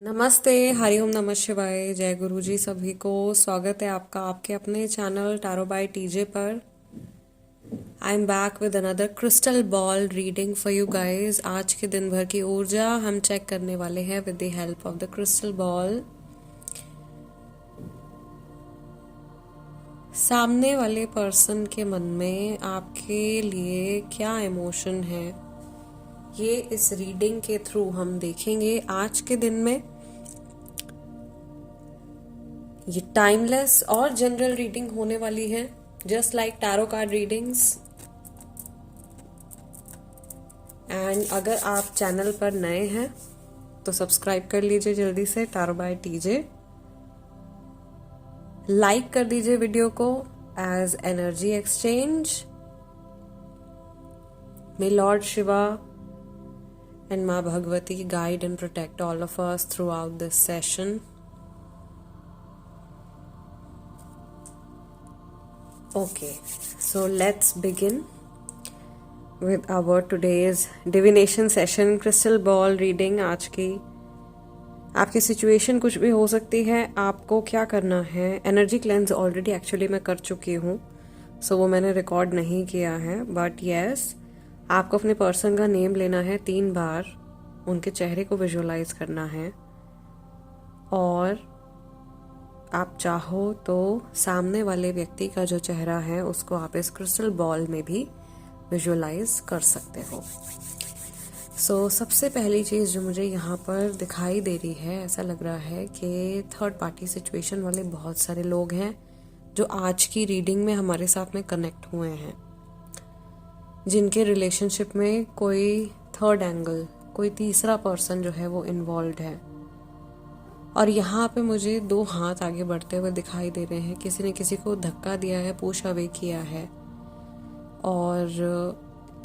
नमस्ते, हरिओम नमः शिवाय, जय गुरु जी सभी को। स्वागत है आपका आपके अपने चैनल टारो बाय टीजे पर। I am back with another crystal ball reading for you guys. आज के दिन भर की ऊर्जा हम चेक करने वाले हैं with the help of the crystal ball. सामने वाले पर्सन के मन में आपके लिए क्या इमोशन है, ये इस रीडिंग के थ्रू हम देखेंगे आज के दिन में। ये टाइमलेस और जनरल रीडिंग होने वाली है, just like tarot card readings. And अगर आप चैनल पर नए हैं तो सब्सक्राइब कर लीजिए जल्दी से, टैरो बाय टीजे। लाइक कर दीजिए वीडियो को as energy exchange. May lord Shiva and Ma Bhagavati guide and protect all of us throughout this session. Okay, so let's begin with our today's divination session, crystal ball reading। आज की आपकी situation कुछ भी हो सकती है। आपको क्या करना है, एनर्जी क्लेंस ऑलरेडी एक्चुअली मैं कर चुकी हूँ, सो वो मैंने रिकॉर्ड नहीं किया है। बट यस, आपको अपने पर्सन का नेम लेना है 3 बार, उनके चेहरे को विजुअलाइज करना है, और आप चाहो तो सामने वाले व्यक्ति का जो चेहरा है उसको आप इस क्रिस्टल बॉल में भी विजुअलाइज कर सकते हो। सो सबसे पहली चीज़ जो मुझे यहाँ पर दिखाई दे रही है, ऐसा लग रहा है कि थर्ड पार्टी सिचुएशन वाले बहुत सारे लोग हैं जो आज की रीडिंग में हमारे साथ में कनेक्ट हुए हैं, जिनके रिलेशनशिप में कोई थर्ड एंगल, कोई तीसरा पर्सन जो है वो इन्वॉल्व है। और यहाँ पे मुझे 2 हाथ आगे बढ़ते हुए दिखाई दे रहे हैं। किसी ने किसी को धक्का दिया है, पुश अवे किया है, और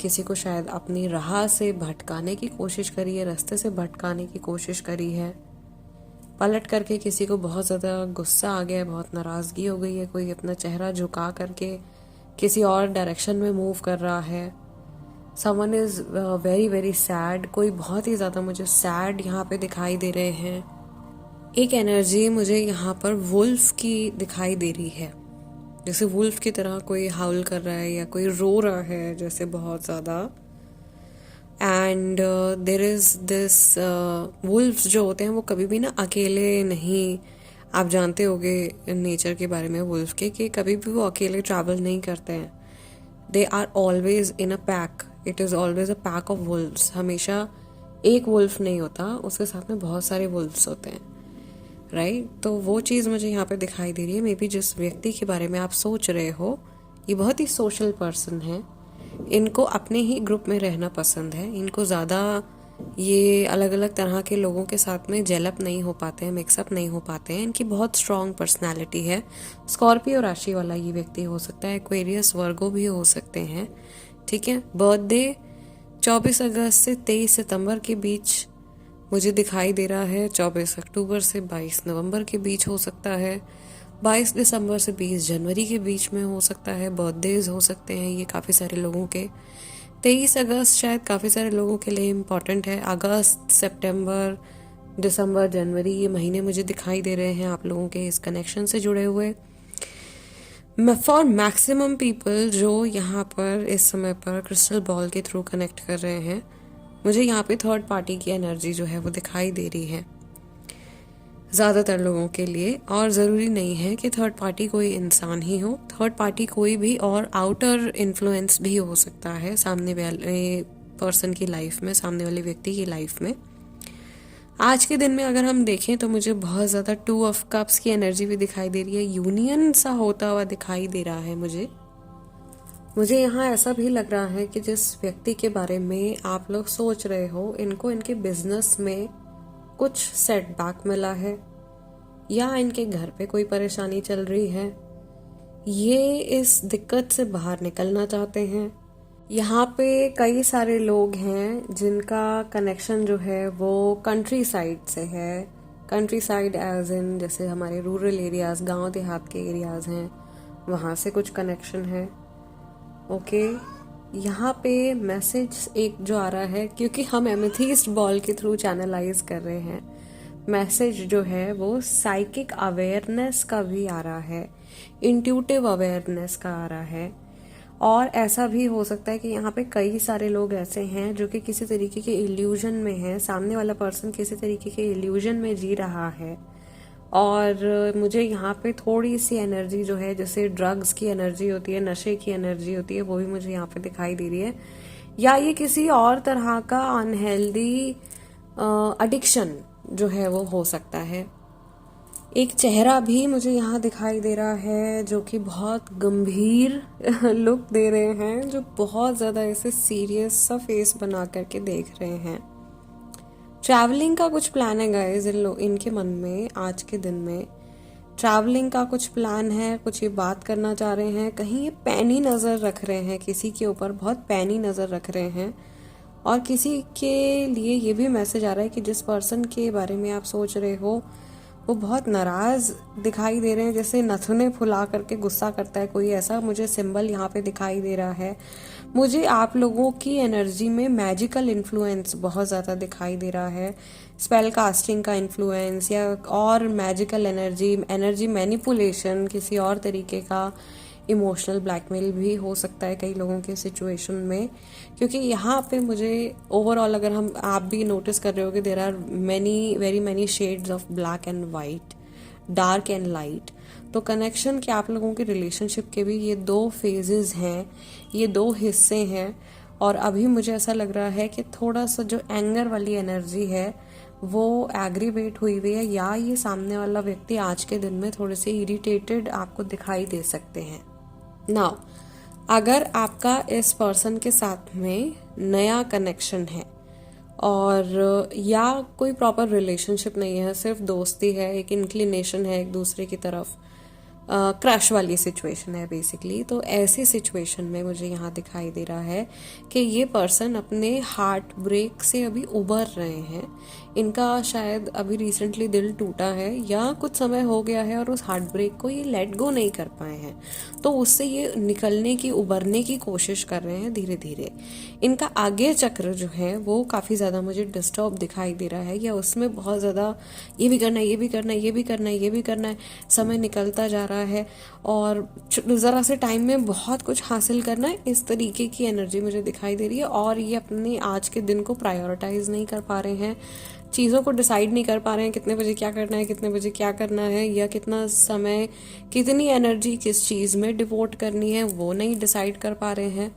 किसी को शायद अपनी राह से भटकाने की कोशिश करी है, रास्ते से भटकाने की कोशिश करी है। पलट करके किसी को बहुत ज़्यादा गुस्सा आ गया है, बहुत नाराज़गी हो गई है, कोई अपना चेहरा झुका करके किसी और डायरेक्शन में मूव कर रहा है। Someone is very very sad, कोई बहुत ही ज़्यादा मुझे सैड यहाँ पे दिखाई दे रहे हैं। एक एनर्जी मुझे यहाँ पर वुल्फ की दिखाई दे रही है, जैसे वुल्फ की तरह कोई हाउल कर रहा है या कोई रो रहा है जैसे बहुत ज़्यादा। And there is this wolves जो होते हैं वो कभी भी ना अकेले नहीं, आप जानते होगे नेचर के बारे में वुल्फ के, कि कभी भी वो अकेले ट्रैवल नहीं करते हैं। They are always in a pack, it is always a pack of wolves. हमेशा एक वुल्फ नहीं होता, उसके साथ में बहुत सारे वुल्फ्स होते हैं, राइट। तो वो चीज़ मुझे यहाँ पे दिखाई दे रही है। मे बी जिस व्यक्ति के बारे में आप सोच रहे हो, ये बहुत ही सोशल पर्सन है, इनको अपने ही ग्रुप में रहना पसंद है, इनको ज़्यादा ये अलग अलग तरह के लोगों के साथ में जेलअप नहीं हो पाते हैं, मिक्सअप नहीं हो पाते हैं। इनकी बहुत स्ट्रॉन्ग पर्सनैलिटी है। स्कॉर्पियो राशि वाला ये व्यक्ति हो सकता है, एक्वेरियस वर्गो भी हो सकते हैं, ठीक है। बर्थडे 24 अगस्त से 23 सितंबर के बीच मुझे दिखाई दे रहा है। 24 अक्टूबर से 22 नवंबर के बीच हो सकता है, 22 दिसंबर से 20 जनवरी के बीच में हो सकता है। बर्थडेज हो सकते हैं ये काफ़ी सारे लोगों के। 23 अगस्त शायद काफ़ी सारे लोगों के लिए इम्पॉर्टेंट है। अगस्त, सितंबर, दिसंबर, जनवरी, ये महीने मुझे दिखाई दे रहे हैं आप लोगों के इस कनेक्शन से जुड़े हुए। फॉर मैक्सिमम पीपल जो यहाँ पर इस समय पर क्रिस्टल बॉल के थ्रू कनेक्ट कर रहे हैं, मुझे यहाँ पे थर्ड पार्टी की एनर्जी जो है वो दिखाई दे रही है ज़्यादातर लोगों के लिए। और ज़रूरी नहीं है कि थर्ड पार्टी कोई इंसान ही हो, थर्ड पार्टी कोई भी और आउटर इन्फ्लुएंस भी हो सकता है सामने वाले पर्सन की लाइफ में, सामने वाले व्यक्ति की लाइफ में। आज के दिन में अगर हम देखें तो मुझे बहुत ज़्यादा 2 ऑफ कप्स की एनर्जी भी दिखाई दे रही है। यूनियन सा होता हुआ दिखाई दे रहा है मुझे यहाँ ऐसा भी लग रहा है कि जिस व्यक्ति के बारे में आप लोग सोच रहे हो, इनको इनके बिजनेस में कुछ सेटबैक मिला है, या इनके घर पे कोई परेशानी चल रही है, ये इस दिक्कत से बाहर निकलना चाहते हैं। यहाँ पे कई सारे लोग हैं जिनका कनेक्शन जो है वो कंट्री साइड से है। कंट्री साइड एज इन जैसे हमारे रूरल एरियाज, गांव देहात के एरियाज हैं, वहाँ से कुछ कनेक्शन है। ओके, यहाँ पे मैसेज एक जो आ रहा है, क्योंकि हम एमेथीस्ट बॉल के थ्रू चैनलाइज कर रहे हैं, मैसेज जो है वो साइकिक अवेयरनेस का भी आ रहा है, इंट्यूटिव अवेयरनेस का आ रहा है। और ऐसा भी हो सकता है कि यहाँ पे कई सारे लोग ऐसे हैं जो कि किसी तरीके के इल्यूजन में हैं, सामने वाला पर्सन किसी तरीके के इल्यूजन में जी रहा है। और मुझे यहाँ पे थोड़ी सी एनर्जी जो है, जैसे ड्रग्स की एनर्जी होती है, नशे की एनर्जी होती है, वो भी मुझे यहाँ पे दिखाई दे रही है। या ये किसी और तरह का अनहेल्दी एडिक्शन जो है वो हो सकता है। एक चेहरा भी मुझे यहाँ दिखाई दे रहा है जो कि बहुत गंभीर लुक दे रहे हैं, जो बहुत ज़्यादा ऐसे सीरियस सा फेस बना करके देख रहे हैं। ट्रैवलिंग का कुछ प्लान है गाइस इनके मन में आज के दिन में। ट्रैवलिंग का कुछ प्लान है, कुछ ये बात करना चाह रहे हैं, कहीं ये पैनी नज़र रख रहे हैं किसी के ऊपर, बहुत पैनी नज़र रख रहे हैं। और किसी के लिए ये भी मैसेज आ रहा है कि जिस पर्सन के बारे में आप सोच रहे हो वो बहुत नाराज दिखाई दे रहे हैं, जैसे नथुने फुला करके गुस्सा करता है कोई, ऐसा मुझे सिंबल यहाँ पे दिखाई दे रहा है। मुझे आप लोगों की एनर्जी में मैजिकल इन्फ्लुएंस बहुत ज़्यादा दिखाई दे रहा है, स्पेल कास्टिंग का इन्फ्लुएंस या और मैजिकल एनर्जी मैनिपुलेशन, किसी और तरीके का इमोशनल ब्लैकमेल भी हो सकता है कई लोगों के सिचुएशन में। क्योंकि यहाँ पे मुझे ओवरऑल अगर आप भी नोटिस कर रहे हो कि there are very many shades of black and white, dark and light. तो कनेक्शन के आप लोगों के रिलेशनशिप के भी ये दो फेजेस हैं, ये दो हिस्से हैं। और अभी मुझे ऐसा लग रहा है कि थोड़ा सा जो एंगर वाली एनर्जी है वो एग्रीवेट हुई हुई है, या ये सामने वाला व्यक्ति आज के दिन में थोड़े से इरिटेटेड आपको दिखाई दे सकते हैं। नाउ अगर आपका इस पर्सन के साथ में नया कनेक्शन है और या कोई प्रॉपर रिलेशनशिप नहीं है, सिर्फ दोस्ती है, एक इंक्लिनेशन है एक दूसरे की तरफ, क्रश वाली सिचुएशन है बेसिकली, तो ऐसी सिचुएशन में मुझे यहाँ दिखाई दे रहा है कि ये पर्सन अपने हार्ट ब्रेक से अभी उबर रहे हैं। इनका शायद अभी रिसेंटली दिल टूटा है या कुछ समय हो गया है और उस हार्ट ब्रेक को ये लेट गो नहीं कर पाए हैं, तो उससे ये निकलने की, उबरने की कोशिश कर रहे हैं धीरे धीरे। इनका आगे चक्र जो है वो काफ़ी ज़्यादा मुझे डिस्टर्ब दिखाई दे रहा है, या उसमें बहुत ज़्यादा ये भी करना है, ये भी करना है, ये भी करना है, ये भी करना है, समय निकलता जा रहा है और ज़रा से टाइम में बहुत कुछ हासिल करना है, इस तरीके की एनर्जी मुझे दिखाई दे रही है। और ये अपने आज के दिन को प्रायोरिटाइज नहीं कर पा रहे हैं, चीज़ों को डिसाइड नहीं कर पा रहे हैं, कितने बजे क्या करना है, कितने बजे क्या करना है, या कितना समय, कितनी एनर्जी किस चीज़ में डिवोट करनी है, वो नहीं डिसाइड कर पा रहे हैं।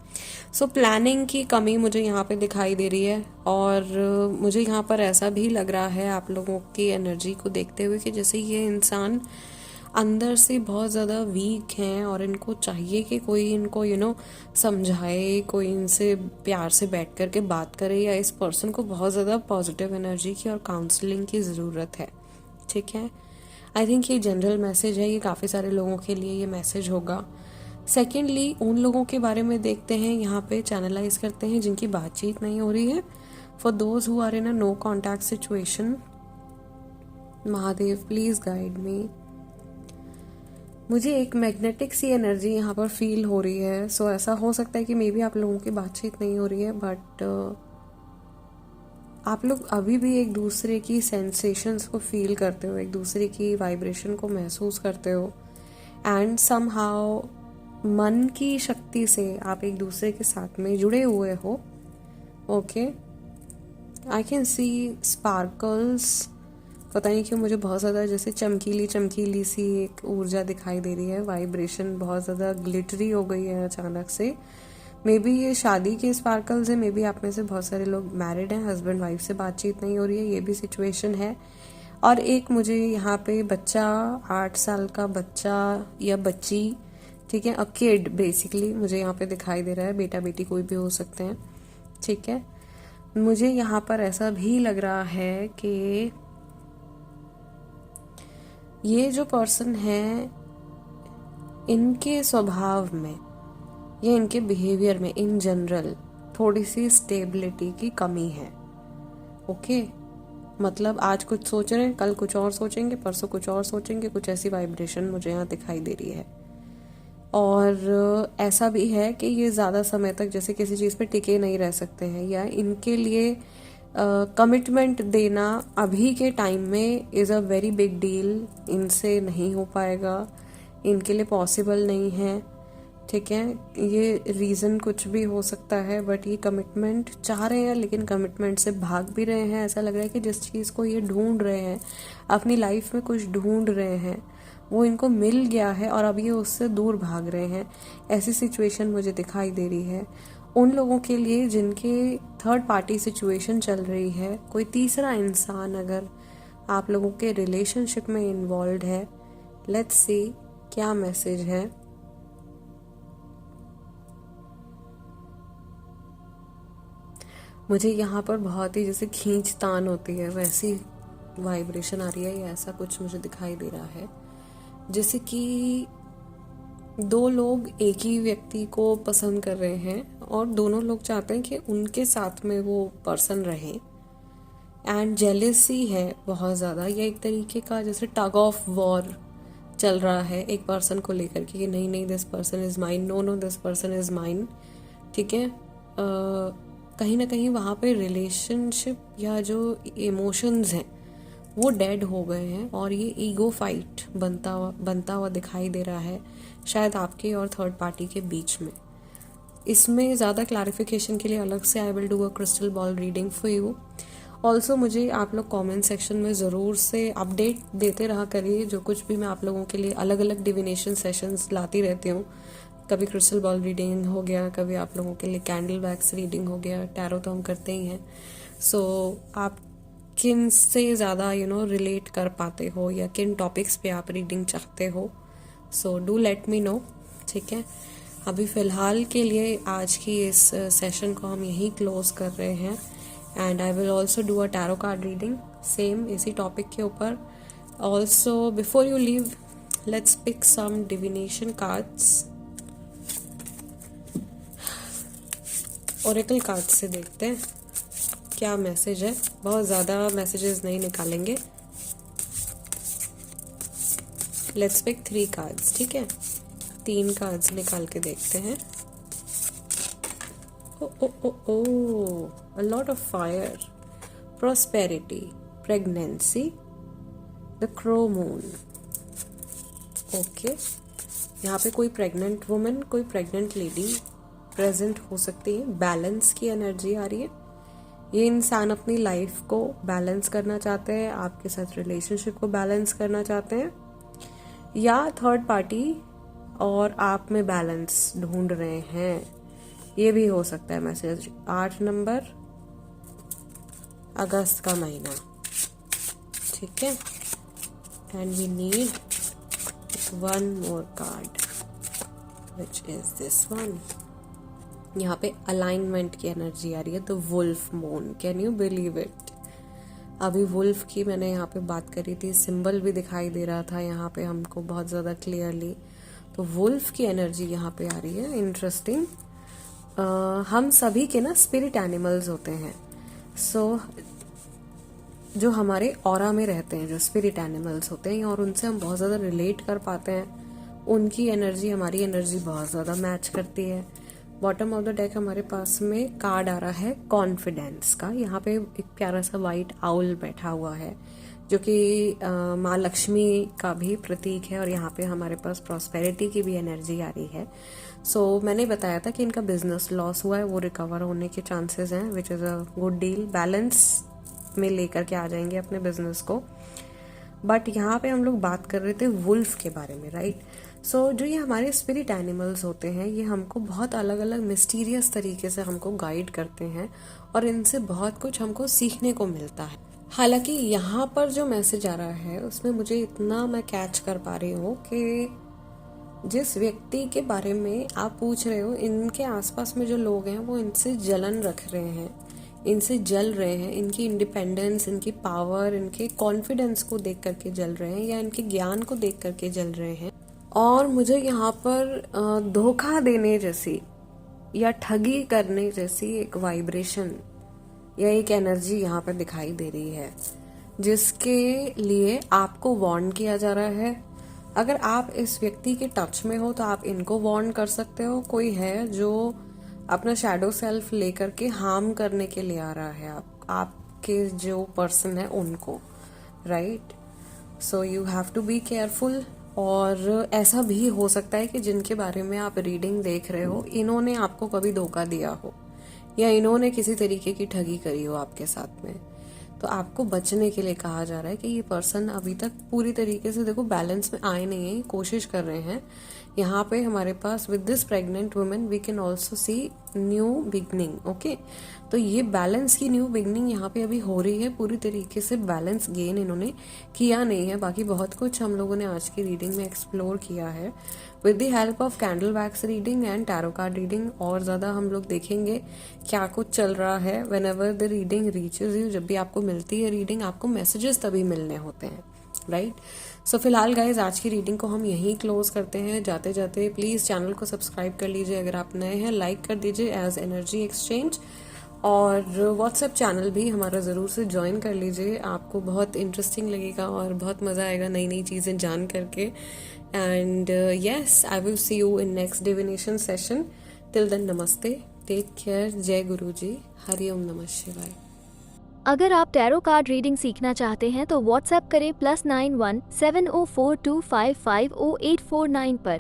सो प्लानिंग की कमी मुझे यहाँ पे दिखाई दे रही है। और मुझे यहाँ पर ऐसा भी लग रहा है आप लोगों की एनर्जी को देखते हुए कि जैसे ये इंसान अंदर से बहुत ज़्यादा वीक हैं और इनको चाहिए कि कोई इनको समझाए, कोई इनसे प्यार से बैठ कर के बात करे, या इस पर्सन को बहुत ज़्यादा पॉजिटिव एनर्जी की और काउंसलिंग की ज़रूरत है। ठीक है, आई थिंक ये जनरल मैसेज है, ये काफ़ी सारे लोगों के लिए ये मैसेज होगा। सेकेंडली उन लोगों के बारे में देखते हैं, यहाँ पे चैनलाइज करते हैं जिनकी बातचीत नहीं हो रही है। For those who are in a no contact situation, Mahadev please guide me. मुझे एक मैग्नेटिक सी एनर्जी यहाँ पर फील हो रही है। सो ऐसा हो सकता है कि मे बी आप लोगों की बातचीत नहीं हो रही है, बट आप लोग अभी भी एक दूसरे की सेंसेशंस को फील करते हो, एक दूसरे की वाइब्रेशन को महसूस करते हो, एंड समहाउ मन की शक्ति से आप एक दूसरे के साथ में जुड़े हुए हो। Okay, I can see sparkles. पता नहीं क्यों मुझे बहुत ज़्यादा जैसे चमकीली सी एक ऊर्जा दिखाई दे रही है, वाइब्रेशन बहुत ज़्यादा ग्लिटरी हो गई है अचानक से। मे बी ये शादी के स्पार्कल्स है, मे बी आप में से बहुत सारे लोग मैरिड हैं, हस्बैंड वाइफ से बातचीत नहीं हो रही है, ये भी सिचुएशन है। और एक मुझे यहाँ पे बच्चा, 8 साल का बच्चा या बच्ची, ठीक है, अ किड बेसिकली मुझे यहाँ पे दिखाई दे रहा है, बेटा बेटी कोई भी हो सकते हैं। ठीक है, मुझे यहाँ पर ऐसा भी लग रहा है कि ये जो पर्सन है, इनके स्वभाव में या इनके बिहेवियर में इन जनरल थोड़ी सी स्टेबिलिटी की कमी है। ओके, मतलब आज कुछ सोच रहे हैं, कल कुछ और सोचेंगे, परसों कुछ और सोचेंगे, कुछ ऐसी वाइब्रेशन मुझे यहाँ दिखाई दे रही है। और ऐसा भी है कि ये ज़्यादा समय तक जैसे किसी चीज़ पे टिके नहीं रह सकते हैं, या इनके लिए कमिटमेंट देना अभी के टाइम में is a very big deal, इनसे नहीं हो पाएगा, इनके लिए पॉसिबल नहीं है, ठीक है। ये रीज़न कुछ भी हो सकता है, बट ये कमिटमेंट चाह रहे हैं लेकिन कमिटमेंट से भाग भी रहे हैं। ऐसा लग रहा है कि जिस चीज़ को ये ढूंढ रहे हैं, अपनी लाइफ में कुछ ढूंढ रहे हैं, वो इनको मिल गया है और अब ये उससे दूर भाग रहे हैं। ऐसी सिचुएशन मुझे दिखाई दे रही है उन लोगों के लिए जिनके थर्ड पार्टी सिचुएशन चल रही है। कोई तीसरा इंसान अगर आप लोगों के रिलेशनशिप में इन्वॉल्व है, लेट्स सी क्या मैसेज है। मुझे यहाँ पर बहुत ही जैसे खींचतान होती है वैसी वाइब्रेशन आ रही है, या ऐसा कुछ मुझे दिखाई दे रहा है, जैसे कि दो लोग एक ही व्यक्ति को पसंद कर रहे हैं और दोनों लोग चाहते हैं कि उनके साथ में वो पर्सन रहे, एंड जेलेसी है बहुत ज़्यादा। या एक तरीके का जैसे टग ऑफ वॉर चल रहा है एक पर्सन को लेकर के कि नहीं नहीं this person is mine, no no this person is mine, ठीक है। कहीं ना कहीं वहाँ पे रिलेशनशिप या जो इमोशंस हैं वो डेड हो गए हैं और ये ईगो फाइट बनता हुआ दिखाई दे रहा है शायद आपके और थर्ड पार्टी के बीच में। इसमें ज़्यादा क्लैरिफिकेशन के लिए अलग से I will do a crystal ball reading for you. Also मुझे आप लोग कमेंट सेक्शन में ज़रूर से अपडेट देते रहा करिए, जो कुछ भी मैं आप लोगों के लिए अलग अलग डिविनेशन सेशंस लाती रहती हूँ। कभी क्रिस्टल बॉल रीडिंग हो गया, कभी आप लोगों के लिए कैंडल वैक्स रीडिंग हो गया, टैरो तो हम करते ही हैं। सो आप किन से ज़्यादा रिलेट कर पाते हो या किन टॉपिक्स पे आप रीडिंग चाहते हो, so do let me know, ठीक है। अभी फ़िलहाल के लिए आज की इस सेशन को हम यहीं क्लोज कर रहे हैं, and I will also do a tarot card reading same इसी टॉपिक के ऊपर। Also before you leave let's pick some divination cards. Oracle card से देखते हैं क्या मैसेज है। बहुत ज़्यादा मैसेजेस नहीं निकालेंगे, लेट्स पिक 3 कार्ड्स, ठीक है। 3 कार्ड्स निकाल के देखते हैं। Oh oh oh oh a lot of fire, prosperity, pregnancy, the crow moon. Okay, यहाँ पे कोई प्रेग्नेंट वुमेन, कोई प्रेग्नेंट लेडी प्रेजेंट हो सकती है। बैलेंस की एनर्जी आ रही है। ये इंसान अपनी लाइफ को बैलेंस करना चाहते हैं, आपके साथ रिलेशनशिप को बैलेंस करना चाहते हैं, या थर्ड पार्टी और आप में बैलेंस ढूंढ रहे हैं, ये भी हो सकता है मैसेज। 8 नंबर, अगस्त का महीना, ठीक है। And we need 1 more card which is this one. यहाँ पे अलाइनमेंट की एनर्जी आ रही है, तो wolf moon, can you believe it. अभी वुल्फ की मैंने यहाँ पे बात करी थी, सिंबल भी दिखाई दे रहा था यहाँ पे हमको बहुत ज़्यादा क्लियरली। तो वुल्फ की एनर्जी यहाँ पे आ रही है, इंटरेस्टिंग। हम सभी के ना स्पिरिट एनिमल्स होते हैं, सो जो हमारे ऑरा में रहते हैं, जो स्पिरिट एनिमल्स होते हैं और उनसे हम बहुत ज़्यादा रिलेट कर पाते हैं, उनकी एनर्जी हमारी एनर्जी बहुत ज़्यादा मैच करती है। बॉटम ऑफ द डेक हमारे पास में कार्ड आ रहा है कॉन्फिडेंस का। यहाँ पे एक प्यारा सा वाइट आउल बैठा हुआ है जो कि माँ लक्ष्मी का भी प्रतीक है, और यहाँ पे हमारे पास प्रॉस्पेरिटी की भी एनर्जी आ रही है। सो मैंने बताया था कि इनका बिजनेस लॉस हुआ है, वो रिकवर होने के चांसेस हैं, which is a good deal. Balance में लेकर के आ जाएंगे अपने बिजनेस को। बट यहाँ पे हम लोग बात कर रहे थे वुल्फ के बारे में, राइट। सो जो ये हमारे स्पिरिट एनिमल्स होते हैं, ये हमको बहुत अलग अलग मिस्टीरियस तरीके से हमको गाइड करते हैं और इनसे बहुत कुछ हमको सीखने को मिलता है। हालांकि यहाँ पर जो मैसेज आ रहा है उसमें मुझे इतना मैं कैच कर पा रही हूँ कि जिस व्यक्ति के बारे में आप पूछ रहे हो, इनके आसपास में जो लोग हैं वो इनसे जलन रख रहे हैं, इनसे जल रहे हैं, इनकी इंडिपेंडेंस, इनकी पावर, इनके कॉन्फिडेंस को देख करके जल रहे हैं, या इनके ज्ञान को देख करके जल रहे हैं। और मुझे यहाँ पर धोखा देने जैसी या ठगी करने जैसी एक वाइब्रेशन या एक एनर्जी यहाँ पर दिखाई दे रही है, जिसके लिए आपको वार्न किया जा रहा है। अगर आप इस व्यक्ति के टच में हो तो आप इनको वार्न कर सकते हो। कोई है जो अपना शैडो सेल्फ लेकर के हार्म करने के लिए आ रहा है आपको, आपके जो पर्सन है उनको, right. So you have to be careful. और ऐसा भी हो सकता है कि जिनके बारे में आप रीडिंग देख रहे हो, इन्होंने आपको कभी धोखा दिया हो या इन्होंने किसी तरीके की ठगी करी हो आपके साथ में। तो आपको बचने के लिए कहा जा रहा है कि ये पर्सन अभी तक पूरी तरीके से देखो बैलेंस में आए नहीं है, कोशिश कर रहे हैं। यहाँ पे हमारे पास with this pregnant women we can also see new beginning, okay. तो ये बैलेंस की न्यू बिगनिंग यहाँ पे अभी हो रही है, पूरी तरीके से बैलेंस गेन इन्होंने किया नहीं है। बाकी बहुत कुछ हम लोगों ने आज की रीडिंग में एक्सप्लोर किया है with the help of candle wax reading and tarot card reading. और ज़्यादा हम लोग देखेंगे क्या कुछ चल रहा है। When ever the reading reaches you, जब भी आपको मिलती है रीडिंग, आपको मैसेजेस तभी मिलने होते हैं, राइट। सो फिलहाल गाइज आज की रीडिंग को हम यहीं क्लोज करते हैं। जाते जाते प्लीज़ चैनल को सब्सक्राइब कर लीजिए, अगर आप नए हैं लाइक कर दीजिए एज एनर्जी एक्सचेंज, और व्हाट्सएप चैनल भी हमारा ज़रूर से ज्वाइन कर लीजिए। आपको बहुत इंटरेस्टिंग लगेगा और बहुत मज़ा आएगा नई नई चीज़ें जान करके। And yes, I will see you in next divination session. Till then नमस्ते, टेक केयर, जय गुरु जी, हरि ओम नमः शिवाय। अगर आप टैरो कार्ड रीडिंग सीखना चाहते हैं तो व्हाट्सएप करें +91 7042550849 पर।